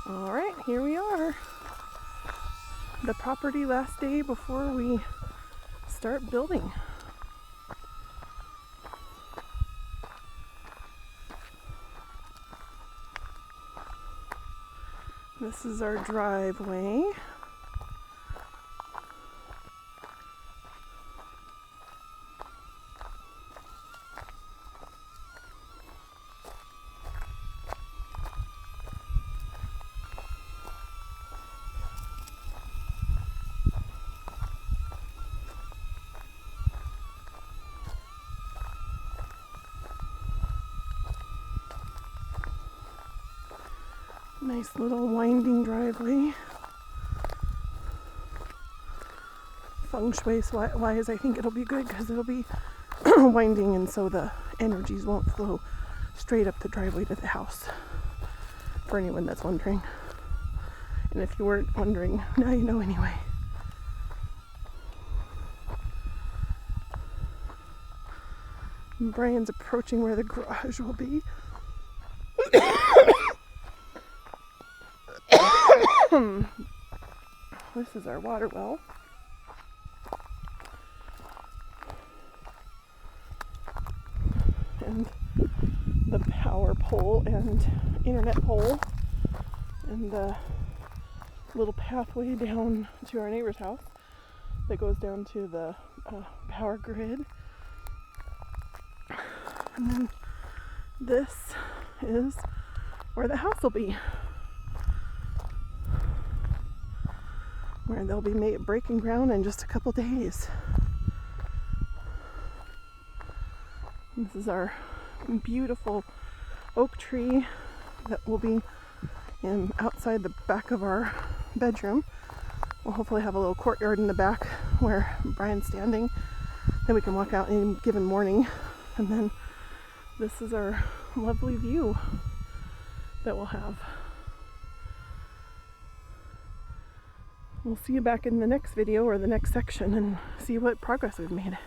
All right, here we are. The property last day before we start building. This is our driveway. Nice little winding driveway. Feng shui wise, I think it'll be good because it'll be winding, and so the energies won't flow straight up the driveway to the house, for anyone that's wondering. And if you weren't wondering, now you know anyway. And Brian's approaching where the garage will be. This is our water well. And the power pole and internet pole and the little pathway down to our neighbor's house that goes down to the power grid. And then this is where the house will be, where they'll be breaking ground in just a couple days. This is our beautiful oak tree that will be outside the back of our bedroom. We'll hopefully have a little courtyard in the back where Brian's standing. Then we can walk out any given morning. And then this is our lovely view that we'll have. We'll see you back in the next video or the next section and see what progress we've made.